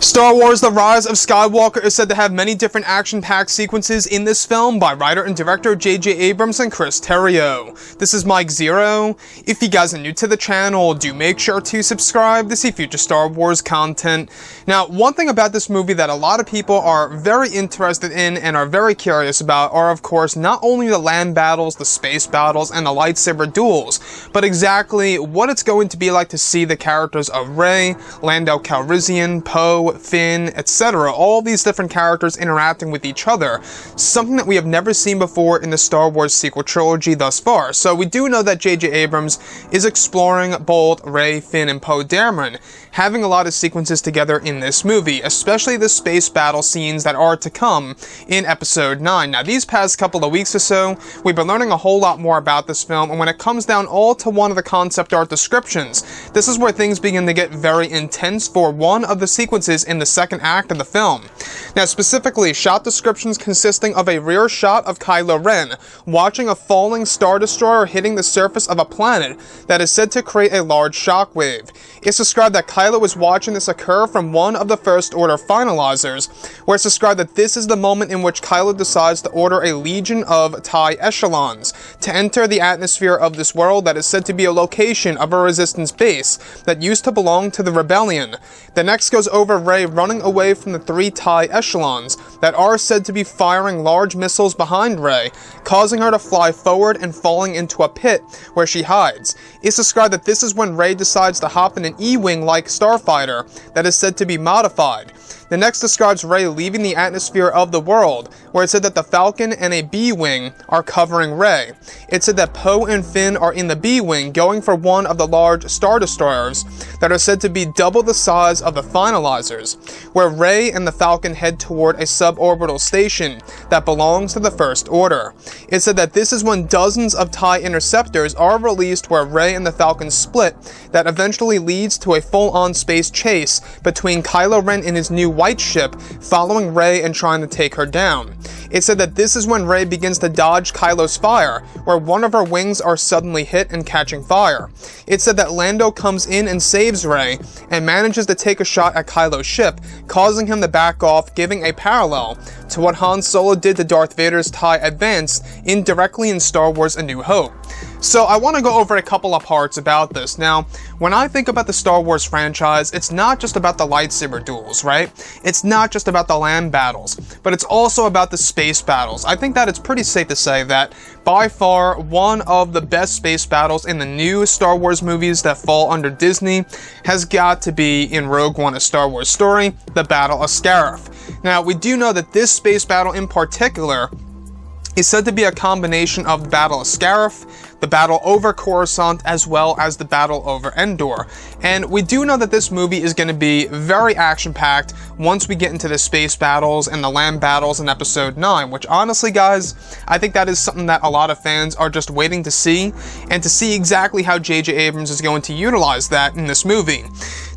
Star Wars The Rise of Skywalker is said to have many different action-packed sequences in this film by writer and director J.J. Abrams and Chris Terrio. This is Mike Zero. If you guys are new to the channel, do make sure to subscribe to see future Star Wars content. Now, one thing about this movie that a lot of people are very interested in and are very curious about are, of course, not only the land battles, the space battles, and the lightsaber duels, but exactly what it's going to be like to see the characters of Rey, Lando Calrissian, Poe, Finn, etc., all these different characters interacting with each other, something that we have never seen before in the Star Wars sequel trilogy thus far. So we do know that J.J. Abrams is exploring both Rey, Finn, and Poe Dameron, having a lot of sequences together in this movie, especially the space battle scenes that are to come in Episode 9. Now, these past couple of weeks or so, we've been learning a whole lot more about this film, and when it comes down all to one of the concept art descriptions, this is where things begin to get very intense for one of the sequences in the second act of the film. Now, specifically, shot descriptions consisting of a rear shot of Kylo Ren watching a falling Star Destroyer hitting the surface of a planet that is said to create a large shockwave. It's described that Kylo is watching this occur from one of the First Order finalizers, where it's described that this is the moment in which Kylo decides to order a legion of TIE Echelons to enter the atmosphere of this world that is said to be a location of a Resistance base that used to belong to the Rebellion. The next goes over Rey running away from the 3 TIE Echelons that are said to be firing large missiles behind Rey, causing her to fly forward and falling into a pit where she hides. It's described that this is when Rey decides to hop in an E-Wing-like starfighter that is said to be modified. The next describes Rey leaving the atmosphere of the world, where it said that the Falcon and a B-Wing are covering Rey. It said that Poe and Finn are in the B-Wing going for one of the large Star Destroyers that are said to be double the size of the finalizers, where Rey and the Falcon head toward a suborbital station that belongs to the First Order. It said that this is when dozens of TIE interceptors are released where Rey and the Falcon split, that eventually leads to a full-on space chase between Kylo Ren and his new white ship following Rey and trying to take her down. It said that this is when Rey begins to dodge Kylo's fire, where one of her wings are suddenly hit and catching fire. It said that Lando comes in and saves Rey, and manages to take a shot at Kylo's ship, causing him to back off, giving a parallel to what Han Solo did to Darth Vader's TIE Advance indirectly in Star Wars A New Hope. So I want to go over a couple of parts about this. Now, when I think about the Star Wars franchise, it's not just about the lightsaber duels, right? It's not just about the land battles, but it's also about the space battles. I think that it's pretty safe to say that, by far, one of the best space battles in the new Star Wars movies that fall under Disney has got to be in Rogue One: A Star Wars Story, the Battle of Scarif. Now, we do know that this space battle in particular is said to be a combination of the Battle of Scarif, the battle over Coruscant, as well as the battle over Endor. And we do know that this movie is going to be very action-packed once we get into the space battles and the land battles in Episode 9, which honestly, guys, I think that is something that a lot of fans are just waiting to see, and to see exactly how J.J. Abrams is going to utilize that in this movie.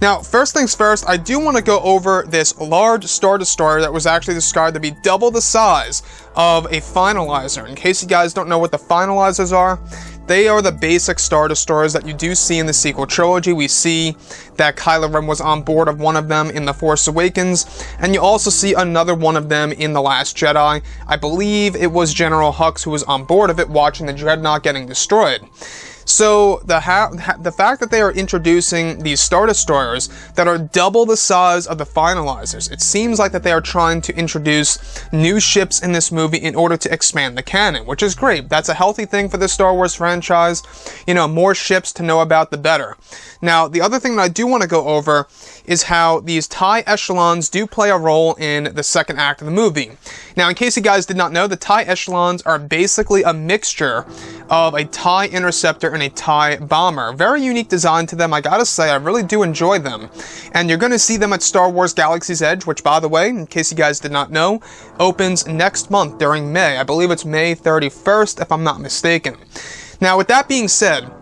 Now, first things first, I do want to go over this large Star Destroyer that was actually described to be double the size of a finalizer. In case you guys don't know what the finalizers are, they are the basic Star Destroyers that you do see in the sequel trilogy. We see that Kylo Ren was on board of one of them in The Force Awakens, and you also see another one of them in The Last Jedi. I believe it was General Hux who was on board of it watching the Dreadnought getting destroyed. So the fact that they are introducing these Star Destroyers that are double the size of the finalizers, it seems like that they are trying to introduce new ships in this movie in order to expand the canon, which is great. That's a healthy thing for the Star Wars franchise. You know, more ships to know about, the better. Now, the other thing that I do want to go over is how these TIE Echelons do play a role in the second act of the movie. Now, in case you guys did not know, the TIE Echelons are basically a mixture of a TIE Interceptor and a TIE Bomber. Very unique design to them, I gotta say. I really do enjoy them. And you're gonna see them at Star Wars Galaxy's Edge, which, by the way, in case you guys did not know, opens next month during May. I believe it's May 31st, if I'm not mistaken. Now, with that being said,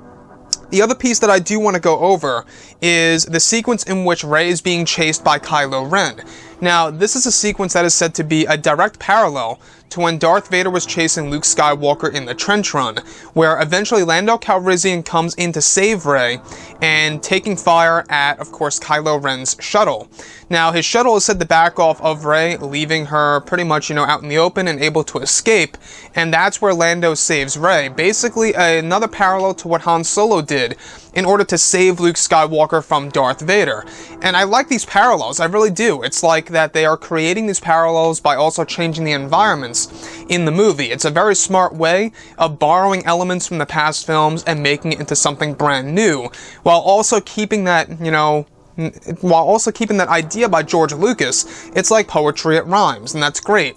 the other piece that I do want to go over is the sequence in which Rey is being chased by Kylo Ren. Now, this is a sequence that is said to be a direct parallel to when Darth Vader was chasing Luke Skywalker in the trench run, where eventually Lando Calrissian comes in to save Rey, and taking fire at, of course, Kylo Ren's shuttle. Now, his shuttle is said to back off of Rey, leaving her pretty much, out in the open and able to escape, and that's where Lando saves Rey. Basically, another parallel to what Han Solo did in order to save Luke Skywalker from Darth Vader. And I like these parallels, I really do. It's like that they are creating these parallels by also changing the environments in the movie. It's a very smart way of borrowing elements from the past films and making it into something brand new, while also keeping that, idea by George Lucas. It's like poetry, it rhymes, and that's great.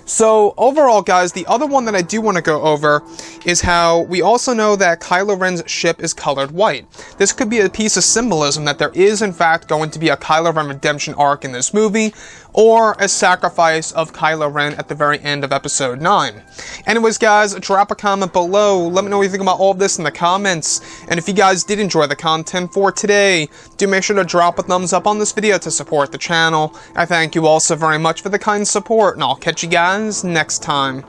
So, overall, guys, the other one that I do want to go over is how we also know that Kylo Ren's ship is colored white. This could be a piece of symbolism that there is, in fact, going to be a Kylo Ren redemption arc in this movie, or a sacrifice of Kylo Ren at the very end of Episode 9. Anyways, guys, drop a comment below. Let me know what you think about all of this in the comments. And if you guys did enjoy the content for today, do make sure to drop a thumbs up on this video to support the channel. I thank you all so very much for the kind support, and I'll catch you guys next time.